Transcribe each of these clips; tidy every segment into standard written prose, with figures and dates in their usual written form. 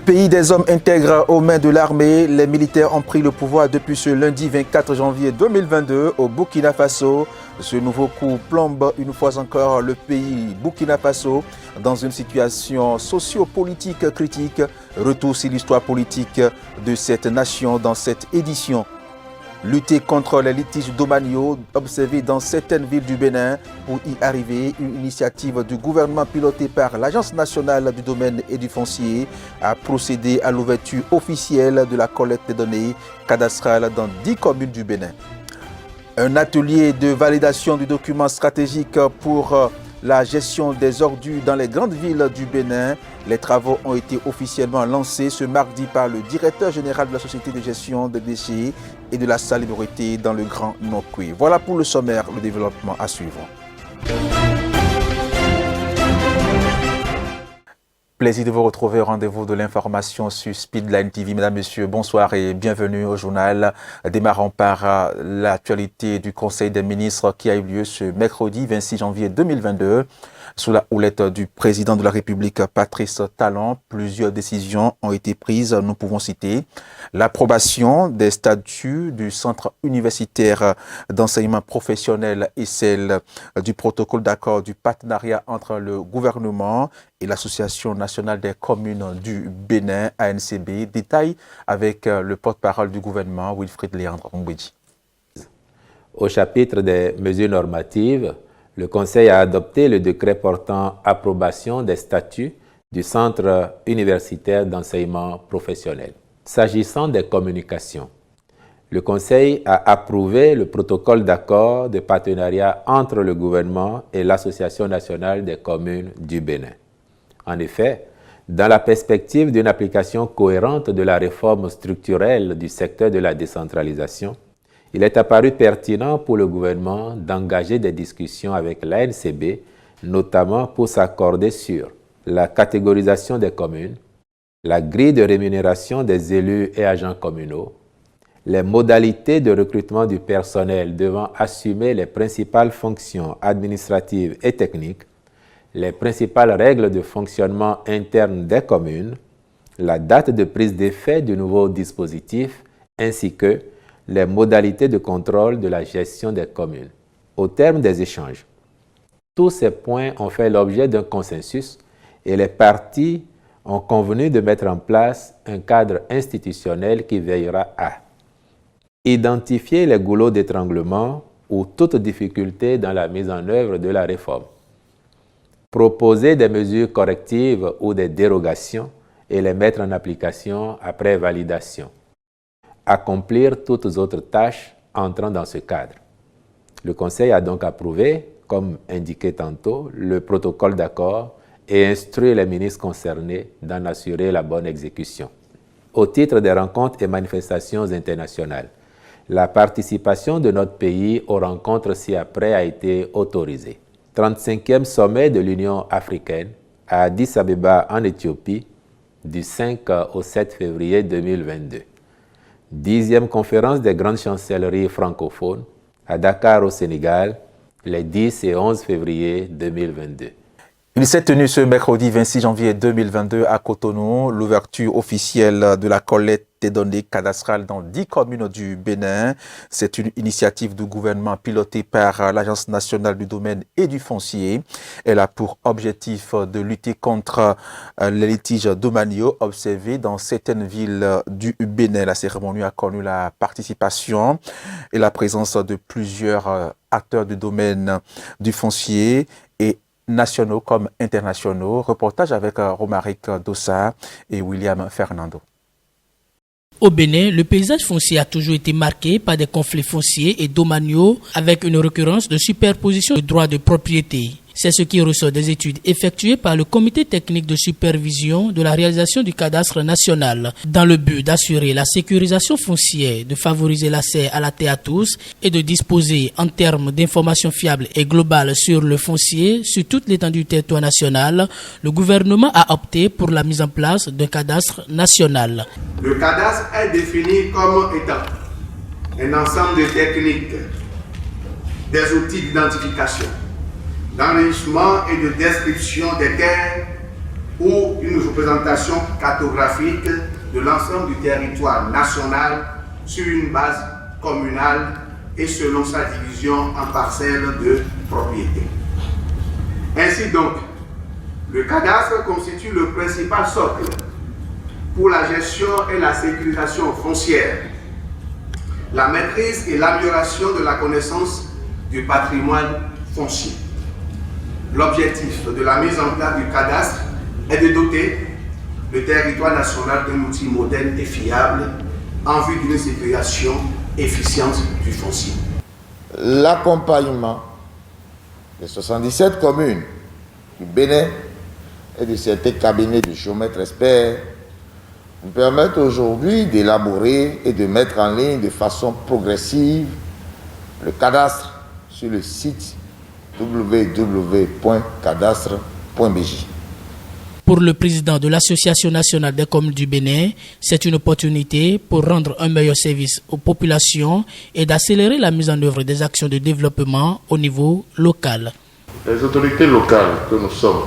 pays des hommes intègres aux mains de l'armée, les militaires ont pris le pouvoir depuis ce lundi 24 janvier 2022 au Burkina Faso. Ce nouveau coup plombe une fois encore le pays Burkina Faso dans une situation socio-politique critique. Retour sur l'histoire politique de cette nation dans cette édition. Lutter contre les litiges domaniaux observés dans certaines villes du Bénin. Pour y arriver, une initiative du gouvernement pilotée par l'Agence nationale du domaine et du foncier a procédé à l'ouverture officielle de la collecte des données cadastrales dans 10 communes du Bénin. Un atelier de validation du document stratégique pour la gestion des ordures dans les grandes villes du Bénin. Les travaux ont été officiellement lancés ce mardi par le directeur général de la Société de gestion des déchets et de la salubrité dans le Grand Nokoué. Voilà pour le sommaire, le développement à suivre. Plaisir de vous retrouver au rendez-vous de l'information sur Speedline TV. Mesdames, Messieurs, bonsoir et bienvenue au journal. Démarrons par l'actualité du Conseil des ministres qui a eu lieu ce mercredi 26 janvier 2022. Sous la houlette du président de la République, Patrice Talon, plusieurs décisions ont été prises. Nous pouvons citer l'approbation des statuts du Centre universitaire d'enseignement professionnel et celle du protocole d'accord du partenariat entre le gouvernement et l'Association nationale des communes du Bénin, ANCB. Détail avec le porte-parole du gouvernement, Wilfried Léandre Mbouedji. Au chapitre des mesures normatives, le Conseil a adopté le décret portant approbation des statuts du Centre universitaire d'enseignement professionnel. S'agissant des communications, le Conseil a approuvé le protocole d'accord de partenariat entre le gouvernement et l'Association nationale des communes du Bénin. En effet, dans la perspective d'une application cohérente de la réforme structurelle du secteur de la décentralisation, il est apparu pertinent pour le gouvernement d'engager des discussions avec l'ANCB, notamment pour s'accorder sur la catégorisation des communes, la grille de rémunération des élus et agents communaux, les modalités de recrutement du personnel devant assumer les principales fonctions administratives et techniques, les principales règles de fonctionnement interne des communes, la date de prise d'effet du nouveau dispositif, ainsi que les modalités de contrôle de la gestion des communes. Au terme des échanges, tous ces points ont fait l'objet d'un consensus et les parties ont convenu de mettre en place un cadre institutionnel qui veillera à identifier les goulots d'étranglement ou toute difficulté dans la mise en œuvre de la réforme, proposer des mesures correctives ou des dérogations et les mettre en application après validation, accomplir toutes autres tâches entrant dans ce cadre. Le Conseil a donc approuvé, comme indiqué tantôt, le protocole d'accord et instruit les ministres concernés d'en assurer la bonne exécution. Au titre des rencontres et manifestations internationales, la participation de notre pays aux rencontres ci-après a été autorisée. 35e sommet de l'Union africaine à Addis Abeba en Éthiopie du 5 au 7 février 2022. 10e conférence des grandes chancelleries francophones à Dakar au Sénégal, les 10 et 11 février 2022. Il s'est tenu ce mercredi 26 janvier 2022 à Cotonou, l'ouverture officielle de la collecte des données cadastrales dans 10 communes du Bénin. C'est une initiative du gouvernement pilotée par l'Agence nationale du domaine et du foncier. Elle a pour objectif de lutter contre les litiges domaniaux observés dans certaines villes du Bénin. La cérémonie a connu la participation et la présence de plusieurs acteurs du domaine du foncier et nationaux comme internationaux. Reportage avec Romaric Dossa et William Fernando. Au Bénin, le paysage foncier a toujours été marqué par des conflits fonciers et domaniaux avec une récurrence de superposition de droits de propriété. C'est ce qui ressort des études effectuées par le comité technique de supervision de la réalisation du cadastre national dans le but d'assurer la sécurisation foncière, de favoriser l'accès à la terre à tous et de disposer en termes d'informations fiables et globales sur le foncier sur toute l'étendue du territoire national. Le gouvernement a opté pour la mise en place d'un cadastre national. Le cadastre est défini comme étant un ensemble de techniques, des outils d'identification, d'enregistrement et de description des terres ou une représentation cartographique de l'ensemble du territoire national sur une base communale et selon sa division en parcelles de propriété. Ainsi donc, le cadastre constitue le principal socle pour la gestion et la sécurisation foncière, la maîtrise et l'amélioration de la connaissance du patrimoine foncier. L'objectif de la mise en place du cadastre est de doter le territoire national d'un outil moderne et fiable en vue d'une sécurisation efficiente du foncier. L'accompagnement des 77 communes du Bénin et de certains cabinets de géomètres experts nous permettent aujourd'hui d'élaborer et de mettre en ligne de façon progressive le cadastre sur le site www.cadastre.bj. Pour le président de l'Association nationale des communes du Bénin, c'est une opportunité pour rendre un meilleur service aux populations et d'accélérer la mise en œuvre des actions de développement au niveau local. Les autorités locales que nous sommes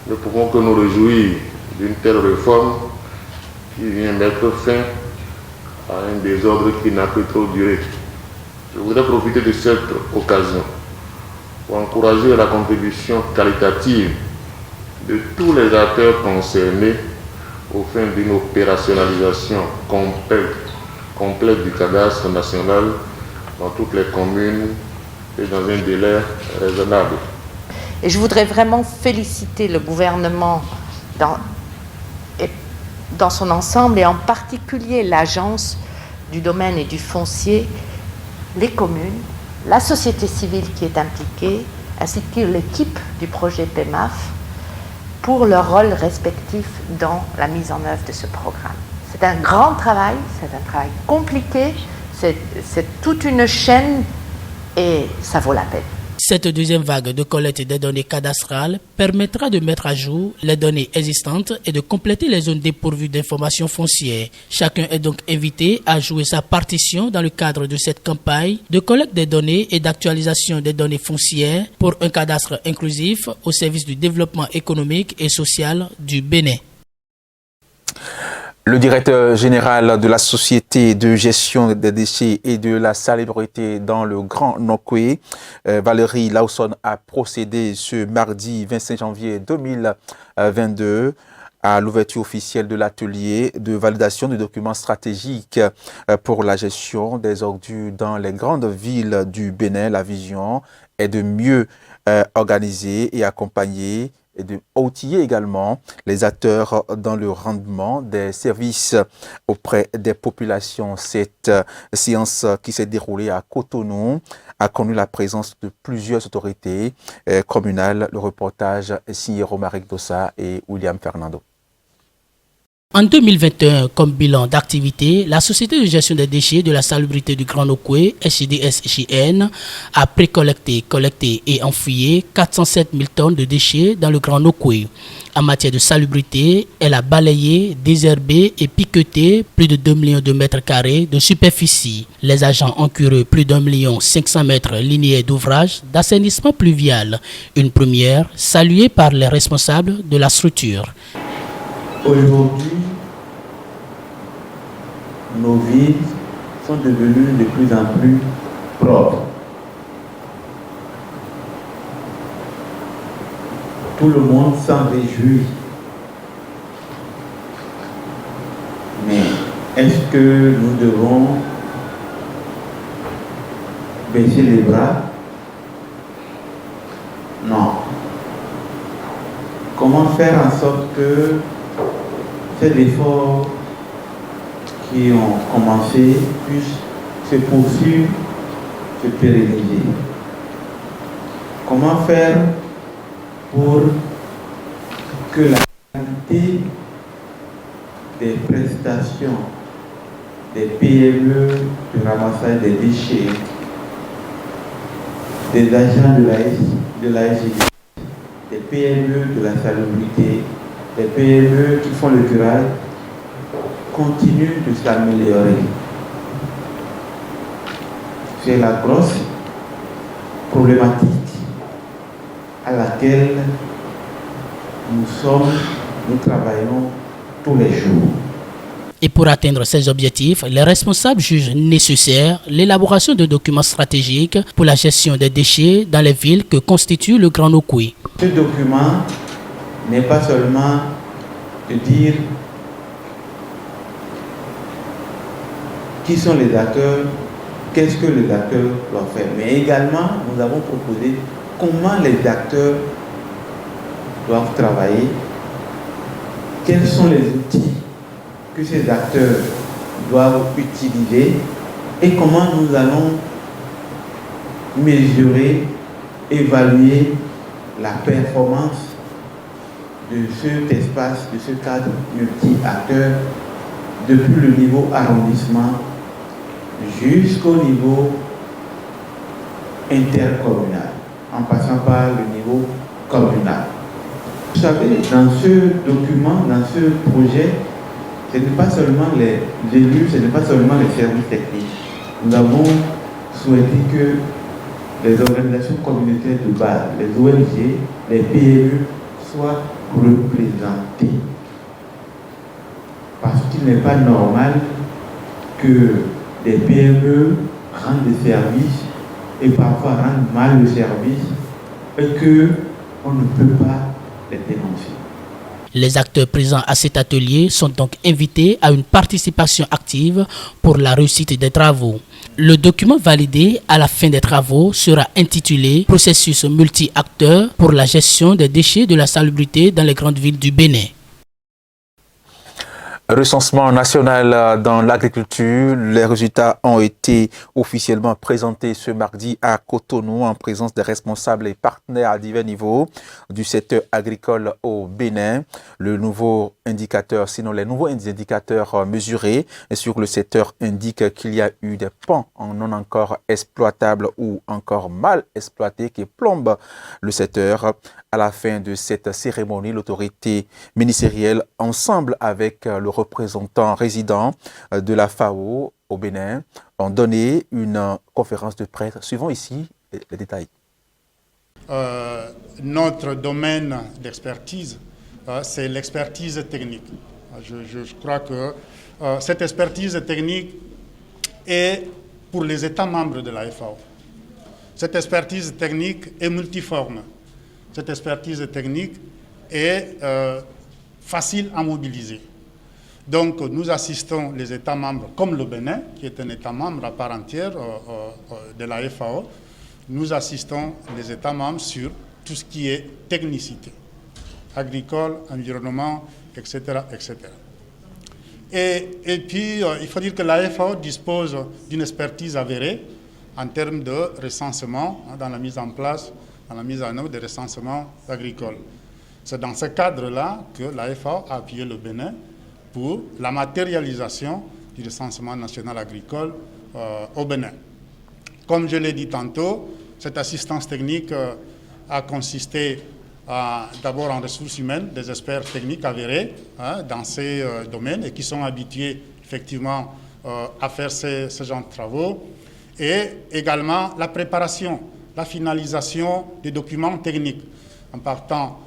ne pouvons que nous réjouir d'une telle réforme qui vient mettre fin à un désordre qui n'a que trop duré. Je voudrais profiter de cette occasion pour encourager la contribution qualitative de tous les acteurs concernés au fin d'une opérationnalisation complète du cadastre national dans toutes les communes et dans un délai raisonnable. Et je voudrais vraiment féliciter le gouvernement dans son ensemble et en particulier l'agence du domaine et du foncier, les communes, la société civile qui est impliquée, ainsi que l'équipe du projet PEMAF pour leur rôle respectif dans la mise en œuvre de ce programme. C'est un grand travail, c'est un travail compliqué, c'est toute une chaîne et ça vaut la peine. Cette deuxième vague de collecte des données cadastrales permettra de mettre à jour les données existantes et de compléter les zones dépourvues d'informations foncières. Chacun est donc invité à jouer sa partition dans le cadre de cette campagne de collecte des données et d'actualisation des données foncières pour un cadastre inclusif au service du développement économique et social du Bénin. Le directeur général de la Société de gestion des déchets et de la salubrité dans le Grand Nokoué, Valérie Lawson, a procédé ce mardi 25 janvier 2022 à l'ouverture officielle de l'atelier de validation de documents stratégiques pour la gestion des ordures dans les grandes villes du Bénin. La vision est de mieux organiser et accompagner et de outiller également les acteurs dans le rendement des services auprès des populations. Cette séance qui s'est déroulée à Cotonou a connu la présence de plusieurs autorités communales. Le reportage est signé Romaric Dossa et William Fernando. En 2021, comme bilan d'activité, la Société de gestion des déchets de la salubrité du Grand Nokoué, SGDS-JN, a précollecté, collecté et enfouillé 407 000 tonnes de déchets dans le Grand Nokoué. En matière de salubrité, elle a balayé, désherbé et piqueté plus de 2 millions de mètres carrés de superficie. Les agents ont curé plus d'1 500 000 mètres linéaires d'ouvrages d'assainissement pluvial. Une première saluée par les responsables de la structure. Aujourd'hui, nos villes sont devenues de plus en plus propres. Tout le monde s'en réjouit. Mais est-ce que nous devons baisser les bras? Non. Comment faire en sorte que ces efforts qui ont commencé puissent se poursuivre, se pérenniser? Comment faire pour que la qualité des prestations des PME de ramassage des déchets, des agents de la SGD, des PME de la salubrité, des PME qui font le curage, continuent de s'améliorer. C'est la grosse problématique à laquelle nous travaillons tous les jours. Et pour atteindre ces objectifs, les responsables jugent nécessaire l'élaboration de documents stratégiques pour la gestion des déchets dans les villes que constitue le Grand Nokoué. Ce document n'est pas seulement de dire qui sont les acteurs, qu'est-ce que les acteurs doivent faire, mais également nous avons proposé comment les acteurs doivent travailler, quels sont les outils que ces acteurs doivent utiliser et comment nous allons mesurer, évaluer la performance de cet espace, de ce cadre multi-acteurs depuis le niveau arrondissement jusqu'au niveau intercommunal, en passant par le niveau communal. Vous savez, dans ce document, dans ce projet, ce n'est pas seulement les élus, ce n'est pas seulement les services techniques. Nous avons souhaité que les organisations communautaires de base, les ONG, les PME soient représentées. Parce qu'il n'est pas normal que des PME rendent des services et parfois rendent mal le service et qu'on ne peut pas les dénoncer. Les acteurs présents à cet atelier sont donc invités à une participation active pour la réussite des travaux. Le document validé à la fin des travaux sera intitulé « Processus multi-acteurs pour la gestion des déchets de la salubrité dans les grandes villes du Bénin ». Recensement national dans l'agriculture, les résultats ont été officiellement présentés ce mardi à Cotonou en présence des responsables et partenaires à divers niveaux du secteur agricole au Bénin. Le nouveau indicateur, sinon les nouveaux indicateurs mesurés sur le secteur indiquent qu'il y a eu des pans non encore exploitables ou encore mal exploités qui plombent le secteur. À la fin de cette cérémonie, l'autorité ministérielle, ensemble avec le représentant résident de la FAO au Bénin, ont donné une conférence de presse. Suivons ici les détails. Notre domaine d'expertise, c'est l'expertise technique. Je crois que cette expertise technique est pour les États membres de la FAO. Cette expertise technique est multiforme. Cette expertise technique est facile à mobiliser. Donc, nous assistons les États membres, comme le Bénin, qui est un État membre à part entière de la FAO, nous assistons les États membres sur tout ce qui est technicité, agricole, environnement, etc. etc. Et puis, il faut dire que la FAO dispose d'une expertise avérée en termes de recensement, dans la mise en place, dans la mise en œuvre des recensements agricoles. C'est dans ce cadre-là que la FAO a appuyé le Bénin pour la matérialisation du recensement national agricole au Bénin. Comme je l'ai dit tantôt, cette assistance technique a consisté d'abord en ressources humaines, des experts techniques avérés dans ces domaines et qui sont habitués effectivement à faire ce genre de travaux, et également la préparation, la finalisation des documents techniques, en partant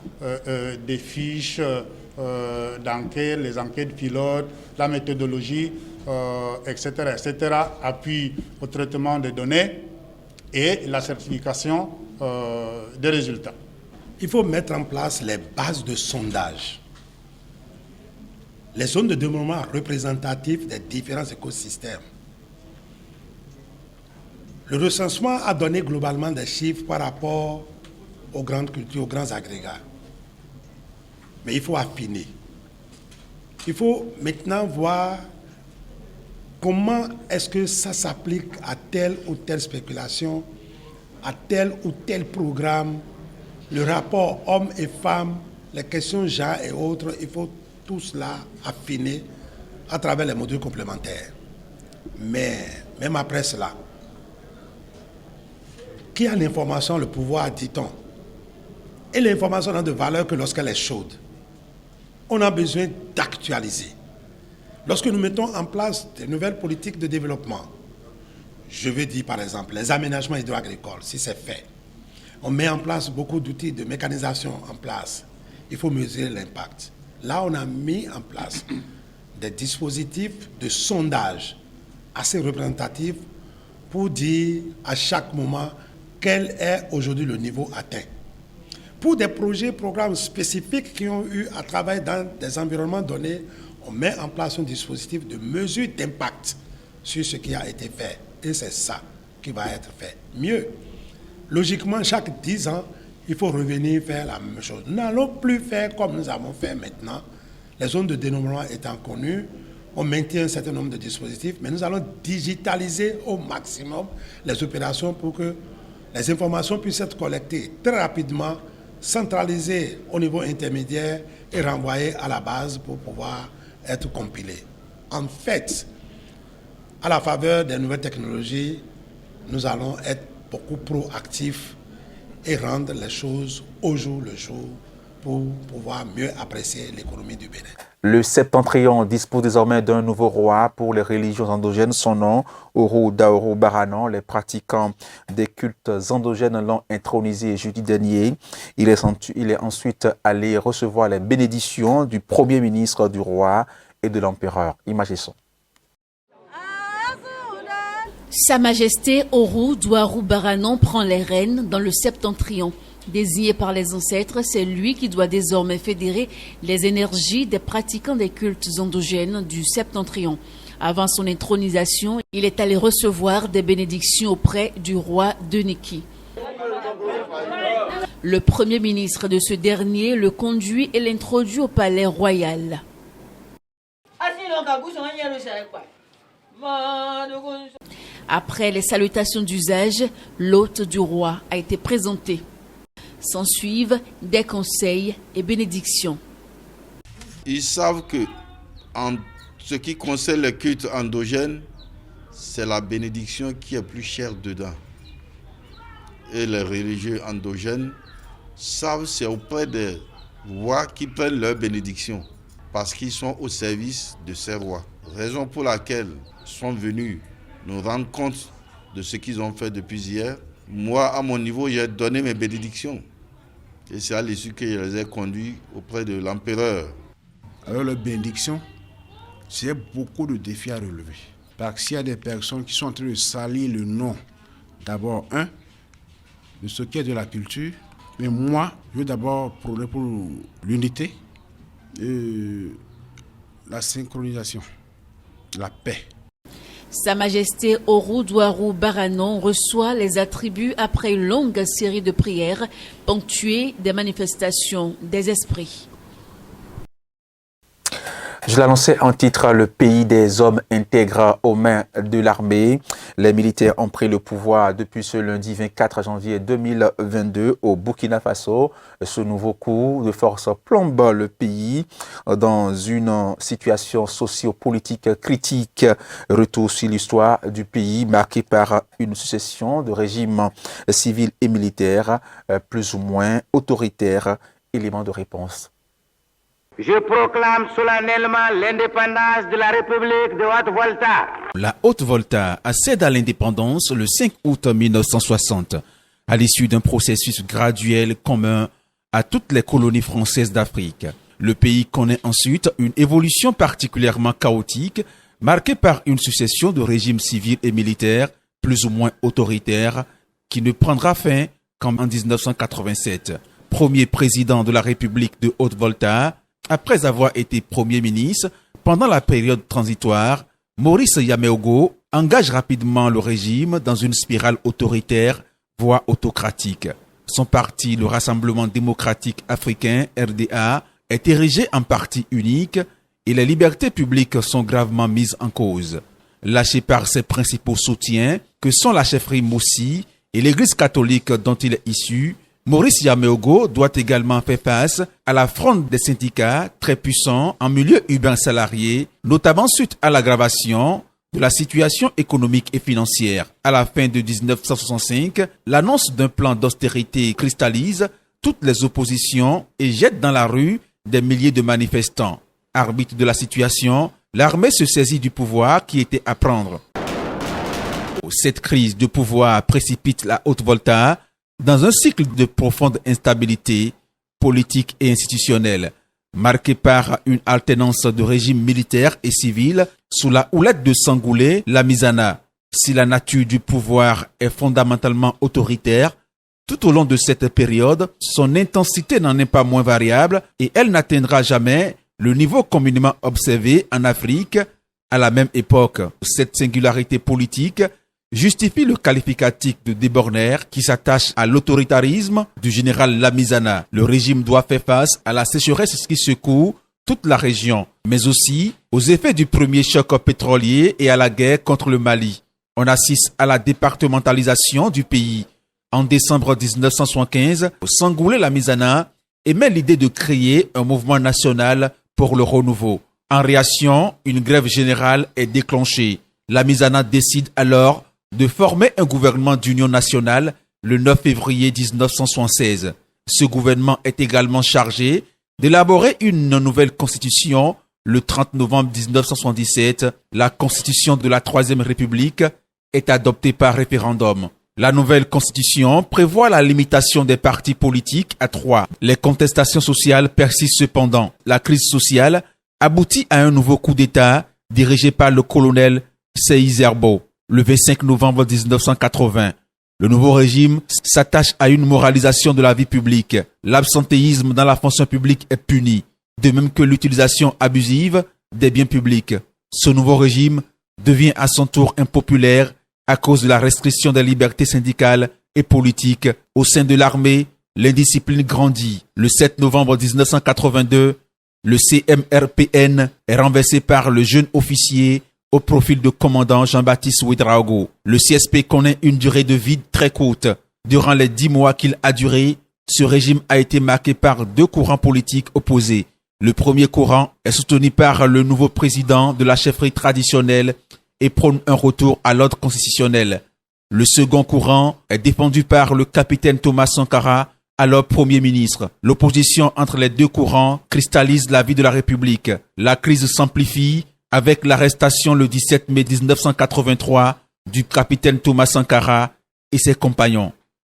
des fiches d'enquête, les enquêtes pilotes, la méthodologie, etc., etc., appui au traitement des données et la certification des résultats. Il faut mettre en place les bases de sondage, les zones de développement représentatives des différents écosystèmes. Le recensement a donné globalement des chiffres par rapport aux grandes cultures, aux grands agrégats. Mais il faut affiner. Il faut maintenant voir comment est-ce que ça s'applique à telle ou telle spéculation, à tel ou tel programme, le rapport hommes et femmes, les questions genre et autres, il faut tout cela affiner à travers les modules complémentaires. Mais même après cela, qui a l'information, le pouvoir, dit-on. Et l'information n'a de valeur que lorsqu'elle est chaude. On a besoin d'actualiser. Lorsque nous mettons en place de nouvelles politiques de développement, je veux dire par exemple les aménagements hydro-agricoles, si c'est fait, on met en place beaucoup d'outils de mécanisation en place. il faut mesurer l'impact. Là, on a mis en place des dispositifs de sondage assez représentatifs pour dire à chaque moment quel est aujourd'hui le niveau atteint. Pour des projets, programmes spécifiques qui ont eu à travailler dans des environnements donnés, on met en place un dispositif de mesure d'impact sur ce qui a été fait. Et c'est ça qui va être fait. Mieux, logiquement, chaque 10 ans, il faut revenir faire la même chose. Nous n'allons plus faire comme nous avons fait maintenant. Les zones de dénombrement étant connues, on maintient un certain nombre de dispositifs, mais nous allons digitaliser au maximum les opérations pour que les informations puissent être collectées très rapidement, centralisées au niveau intermédiaire et renvoyées à la base pour pouvoir être compilées. En fait, à la faveur des nouvelles technologies, nous allons être beaucoup proactifs et rendre les choses au jour le jour pour pouvoir mieux apprécier l'économie du Bénin. Le Septentrion dispose désormais d'un nouveau roi pour les religions endogènes. Son nom, Oro Daoro Baranon. Les pratiquants des cultes endogènes l'ont intronisé jeudi dernier. Il est ensuite allé recevoir les bénédictions du Premier ministre, du roi et de l'empereur. Image et son. Sa Majesté Oro Daoro Baranon prend les rênes dans le Septentrion. Désigné par les ancêtres, c'est lui qui doit désormais fédérer les énergies des pratiquants des cultes endogènes du Septentrion. Avant son intronisation, il est allé recevoir des bénédictions auprès du roi de Niki. Le premier ministre de ce dernier le conduit et l'introduit au palais royal. Après les salutations d'usage, l'hôte du roi a été présenté. S'en suivent des conseils et bénédictions. Ils savent que, en ce qui concerne les cultes endogènes, c'est la bénédiction qui est plus chère dedans. Et les religieux endogènes savent que c'est auprès des rois qui prennent leur bénédiction, parce qu'ils sont au service de ces rois. Raison pour laquelle ils sont venus nous rendre compte de ce qu'ils ont fait depuis hier. Moi, à mon niveau, j'ai donné mes bénédictions. Et c'est à l'issue que je les ai conduits auprès de l'empereur. Alors, la bénédiction, c'est beaucoup de défis à relever. Parce qu'il y a des personnes qui sont en train de salir le nom, d'abord, de ce qui est de la culture. Mais moi, je veux d'abord prôner pour l'unité, la synchronisation, la paix. Sa Majesté Oro Daoro Baranon reçoit les attributs après une longue série de prières ponctuées des manifestations des esprits. Je l'annonçais en titre, le pays des hommes intègres aux mains de l'armée. Les militaires ont pris le pouvoir depuis ce lundi 24 janvier 2022 au Burkina Faso. Ce nouveau coup de force plombe le pays dans une situation socio-politique critique. Retour sur l'histoire du pays marquée par une succession de régimes civils et militaires plus ou moins autoritaires. Élément de réponse. Je proclame solennellement l'indépendance de la République de Haute-Volta. La Haute-Volta accède à l'indépendance le 5 août 1960, à l'issue d'un processus graduel commun à toutes les colonies françaises d'Afrique. Le pays connaît ensuite une évolution particulièrement chaotique, marquée par une succession de régimes civils et militaires plus ou moins autoritaires, qui ne prendra fin qu'en 1987. Premier président de la République de Haute-Volta, après avoir été Premier ministre, pendant la période transitoire, Maurice Yaméogo engage rapidement le régime dans une spirale autoritaire, voire autocratique. Son parti, le Rassemblement démocratique africain, RDA, est érigé en parti unique et les libertés publiques sont gravement mises en cause. Lâché par ses principaux soutiens, que sont la chefferie Moussi et l'Église catholique dont il est issu, Maurice Yaméogo doit également faire face à la fronde des syndicats très puissants en milieu urbain salarié, notamment suite à l'aggravation de la situation économique et financière. À la fin de 1965, l'annonce d'un plan d'austérité cristallise toutes les oppositions et jette dans la rue des milliers de manifestants. Arbitre de la situation, l'armée se saisit du pouvoir qui était à prendre. Cette crise de pouvoir précipite la Haute-Volta dans un cycle de profonde instabilité politique et institutionnelle, marquée par une alternance de régimes militaires et civils sous la houlette de Sangoulé Lamizana. Si la nature du pouvoir est fondamentalement autoritaire, tout au long de cette période, son intensité n'en est pas moins variable et elle n'atteindra jamais le niveau communément observé en Afrique à la même époque. Cette singularité politique justifie le qualificatif de débordeur qui s'attache à l'autoritarisme du général Lamizana. Le régime doit faire face à la sécheresse qui secoue toute la région, mais aussi aux effets du premier choc pétrolier et à la guerre contre le Mali. On assiste à la départementalisation du pays. En décembre 1975, Sangoulé Lamizana émet l'idée de créer un mouvement national pour le renouveau. En réaction, une grève générale est déclenchée. Lamizana décide alors de former un gouvernement d'union nationale le 9 février 1976. Ce gouvernement est également chargé d'élaborer une nouvelle constitution le 30 novembre 1977. La constitution de la Troisième République est adoptée par référendum. La nouvelle constitution prévoit la limitation des partis politiques à 3. Les contestations sociales persistent cependant. La crise sociale aboutit à un nouveau coup d'État dirigé par le colonel Seyi Zerbo. Le 25 novembre 1980, le nouveau régime s'attache à une moralisation de la vie publique. L'absentéisme dans la fonction publique est puni, de même que l'utilisation abusive des biens publics. Ce nouveau régime devient à son tour impopulaire à cause de la restriction des libertés syndicales et politiques. Au sein de l'armée, l'indiscipline grandit. Le 7 novembre 1982, le CMRPN est renversé par le jeune officier au profil de commandant Jean-Baptiste Ouedraogo. Le CSP connaît une durée de vie très courte. Durant les 10 mois qu'il a duré, ce régime a été marqué par 2 courants politiques opposés. Le premier courant est soutenu par le nouveau président de la chefferie traditionnelle et prône un retour à l'ordre constitutionnel. Le second courant est défendu par le capitaine Thomas Sankara, alors Premier ministre. L'opposition entre les 2 courants cristallise la vie de la République. La crise s'amplifie avec l'arrestation le 17 mai 1983 du capitaine Thomas Sankara et ses compagnons.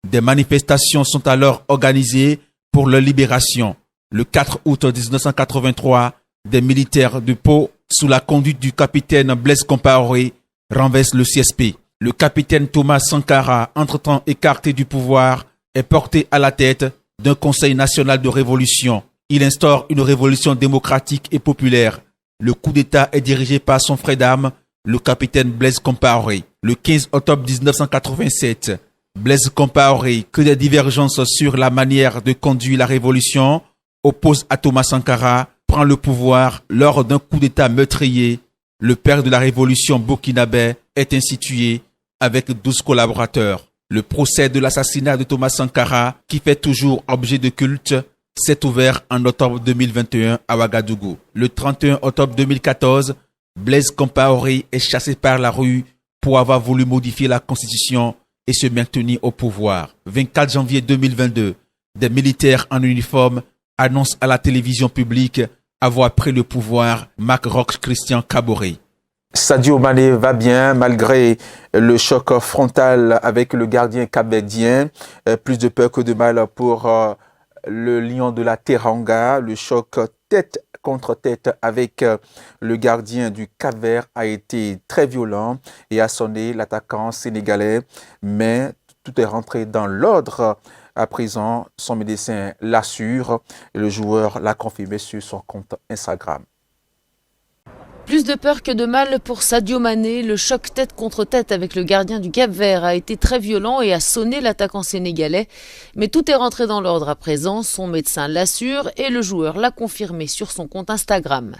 Des manifestations sont alors organisées pour leur libération. Le 4 août 1983, des militaires de Pau, sous la conduite du capitaine Blaise Compaoré, renversent le CSP. Le capitaine Thomas Sankara, entre-temps écarté du pouvoir, est porté à la tête d'un conseil national de révolution. Il instaure une révolution démocratique et populaire. Le coup d'État est dirigé par son frère d'armes, le capitaine Blaise Compaoré. Le 15 octobre 1987, Blaise Compaoré, que des divergences sur la manière de conduire la révolution, oppose à Thomas Sankara, prend le pouvoir lors d'un coup d'État meurtrier. Le père de la révolution burkinabé est institué avec 12 collaborateurs. Le procès de l'assassinat de Thomas Sankara, qui fait toujours objet de culte, s'est ouvert en octobre 2021 à Ouagadougou. Le 31 octobre 2014, Blaise Compaoré est chassé par la rue pour avoir voulu modifier la constitution et se maintenir au pouvoir. 24 janvier 2022, des militaires en uniforme annonce à la télévision publique avoir pris le pouvoir. Marc Roch Christian Kaboré. Sadio Mané va bien malgré le choc frontal avec le gardien capverdien. Plus de peur que de mal pour le lion de la Teranga. Le choc tête contre tête avec le gardien du Cap-Vert a été très violent et a sonné l'attaquant sénégalais. Mais tout est rentré dans l'ordre. À présent, son médecin l'assure et le joueur l'a confirmé sur son compte Instagram. Plus de peur que de mal pour Sadio Mané. Le choc tête contre tête avec le gardien du Cap-Vert a été très violent et a sonné l'attaquant sénégalais. Mais tout est rentré dans l'ordre à présent. Son médecin l'assure et le joueur l'a confirmé sur son compte Instagram.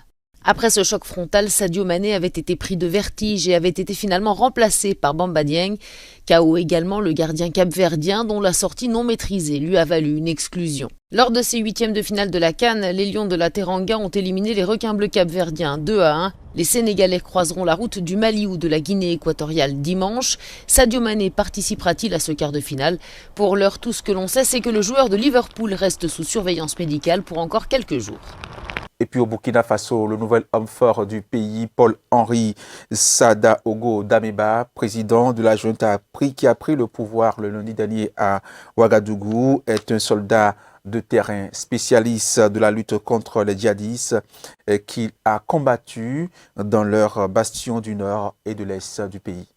Après ce choc frontal, Sadio Mané avait été pris de vertige et avait été finalement remplacé par Bamba Dieng. KO également le gardien capverdien dont la sortie non maîtrisée lui a valu une exclusion. Lors de ces 8e de finale de la CAN, les Lions de la Teranga ont éliminé les requins bleus capverdiens 2-1. Les Sénégalais croiseront la route du Mali ou de la Guinée équatoriale dimanche. Sadio Mané participera-t-il à ce quart de finale? Pour l'heure, tout ce que l'on sait, c'est que le joueur de Liverpool reste sous surveillance médicale pour encore quelques jours. Et puis au Burkina Faso, le nouvel homme fort du pays, Paul-Henri Sadaogo Dameba, président de la junte qui a pris le pouvoir le lundi dernier à Ouagadougou, est un soldat de terrain, spécialiste de la lutte contre les djihadistes qu'il a combattu dans leurs bastions du nord et de l'est du pays.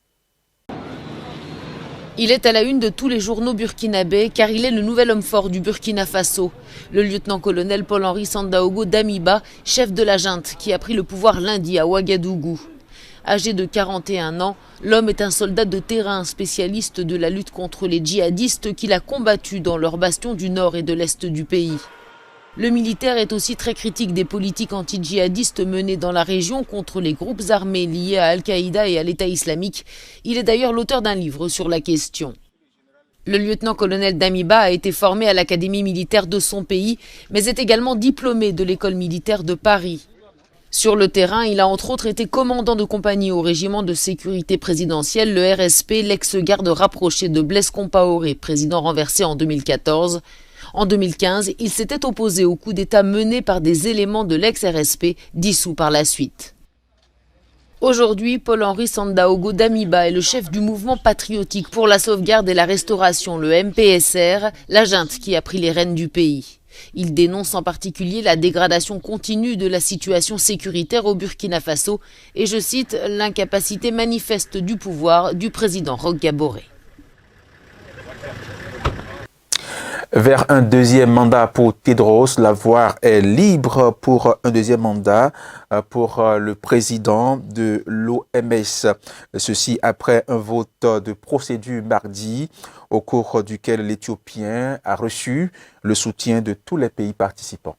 Il est à la une de tous les journaux burkinabés car il est le nouvel homme fort du Burkina Faso. Le lieutenant-colonel Paul-Henri Sandaogo Damiba, chef de la junte qui a pris le pouvoir lundi à Ouagadougou. Âgé de 41 ans, l'homme est un soldat de terrain spécialiste de la lutte contre les djihadistes qu'il a combattu dans leurs bastions du nord et de l'est du pays. Le militaire est aussi très critique des politiques anti-djihadistes menées dans la région contre les groupes armés liés à Al-Qaïda et à l'État islamique. Il est d'ailleurs l'auteur d'un livre sur la question. Le lieutenant-colonel Damiba a été formé à l'académie militaire de son pays, mais est également diplômé de l'école militaire de Paris. Sur le terrain, il a entre autres été commandant de compagnie au régiment de sécurité présidentielle, le RSP, l'ex-garde rapproché de Blaise Compaoré, président renversé en 2014. En 2015, il s'était opposé au coup d'État mené par des éléments de l'ex-RSP, dissous par la suite. Aujourd'hui, Paul-Henri Sandaogo Damiba est le chef du mouvement patriotique pour la sauvegarde et la restauration, le MPSR, la junte qui a pris les rênes du pays. Il dénonce en particulier la dégradation continue de la situation sécuritaire au Burkina Faso et, je cite, l'incapacité manifeste du pouvoir du président Roch Kaboré. Vers un deuxième mandat pour Tedros, la voie est libre pour un deuxième mandat pour le président de l'OMS. Ceci après un vote de procédure mardi, au cours duquel l'Éthiopien a reçu le soutien de tous les pays participants.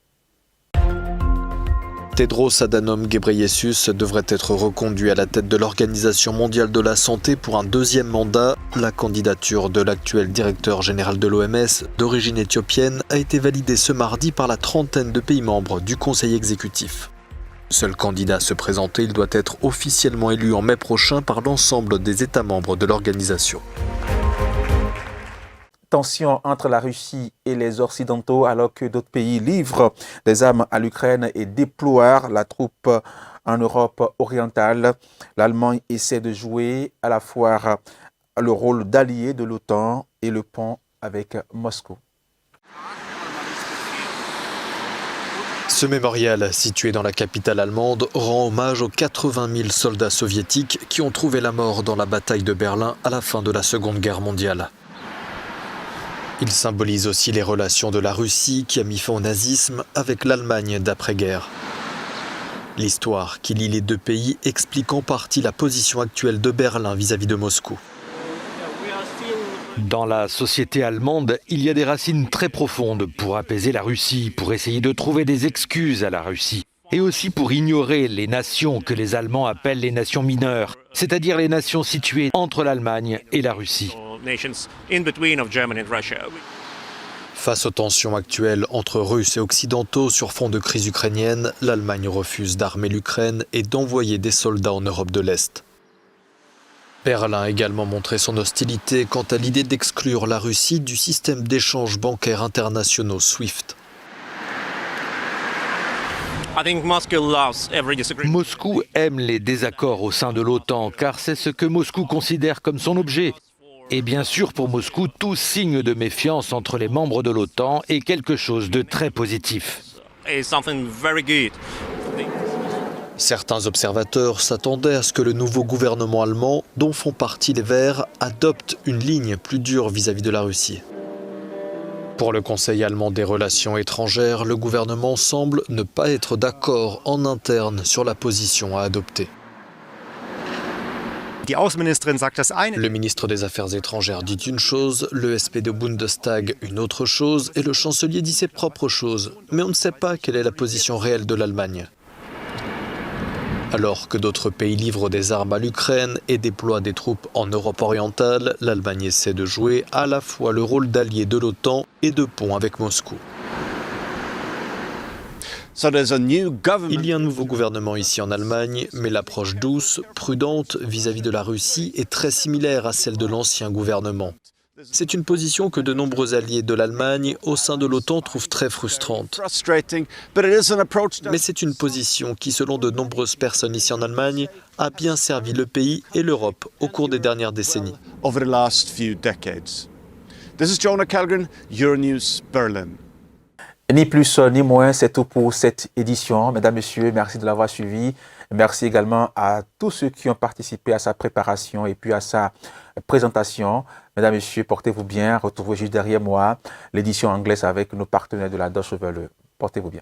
Tedros Adhanom Ghebreyesus devrait être reconduit à la tête de l'Organisation mondiale de la santé pour un deuxième mandat. La candidature de l'actuel directeur général de l'OMS, d'origine éthiopienne, a été validée ce mardi par la trentaine de pays membres du Conseil exécutif. Seul candidat à se présenter, il doit être officiellement élu en mai prochain par l'ensemble des États membres de l'organisation. Tension entre la Russie et les Occidentaux alors que d'autres pays livrent des armes à l'Ukraine et déploient la troupe en Europe orientale. L'Allemagne essaie de jouer à la fois le rôle d'allié de l'OTAN et le pont avec Moscou. Ce mémorial, situé dans la capitale allemande, rend hommage aux 80 000 soldats soviétiques qui ont trouvé la mort dans la bataille de Berlin à la fin de la Seconde Guerre mondiale. Il symbolise aussi les relations de la Russie qui a mis fin au nazisme avec l'Allemagne d'après-guerre. L'histoire qui lie les deux pays explique en partie la position actuelle de Berlin vis-à-vis de Moscou. Dans la société allemande, il y a des racines très profondes pour apaiser la Russie, pour essayer de trouver des excuses à la Russie. Et aussi pour ignorer les nations que les Allemands appellent les nations mineures, c'est-à-dire les nations situées entre l'Allemagne et la Russie. Face aux tensions actuelles entre Russes et Occidentaux sur fond de crise ukrainienne, l'Allemagne refuse d'armer l'Ukraine et d'envoyer des soldats en Europe de l'Est. Berlin a également montré son hostilité quant à l'idée d'exclure la Russie du système d'échanges bancaires internationaux SWIFT. Moscou aime les désaccords au sein de l'OTAN car c'est ce que Moscou considère comme son objet. Et bien sûr, pour Moscou, tout signe de méfiance entre les membres de l'OTAN est quelque chose de très positif. Certains observateurs s'attendaient à ce que le nouveau gouvernement allemand, dont font partie les Verts, adopte une ligne plus dure vis-à-vis de la Russie. Pour le Conseil allemand des relations étrangères, le gouvernement semble ne pas être d'accord en interne sur la position à adopter. Le ministre des Affaires étrangères dit une chose, le SPD au Bundestag une autre chose et le chancelier dit ses propres choses. Mais on ne sait pas quelle est la position réelle de l'Allemagne. Alors que d'autres pays livrent des armes à l'Ukraine et déploient des troupes en Europe orientale, l'Allemagne essaie de jouer à la fois le rôle d'allié de l'OTAN et de pont avec Moscou. Il y a un nouveau gouvernement ici en Allemagne, mais l'approche douce, prudente vis-à-vis de la Russie est très similaire à celle de l'ancien gouvernement. C'est une position que de nombreux alliés de l'Allemagne au sein de l'OTAN trouvent très frustrante. Mais c'est une position qui, selon de nombreuses personnes ici en Allemagne, a bien servi le pays et l'Europe au cours des dernières décennies. This is Jonah Kellgren, Euronews, Berlin. Ni plus ni moins, c'est tout pour cette édition. Mesdames, Messieurs, merci de l'avoir suivi. Merci également à tous ceux qui ont participé à sa préparation et puis à sa présentation. Mesdames, Messieurs, portez-vous bien. Retrouvez juste derrière moi l'édition anglaise avec nos partenaires de la Deutsche Welle. Portez-vous bien.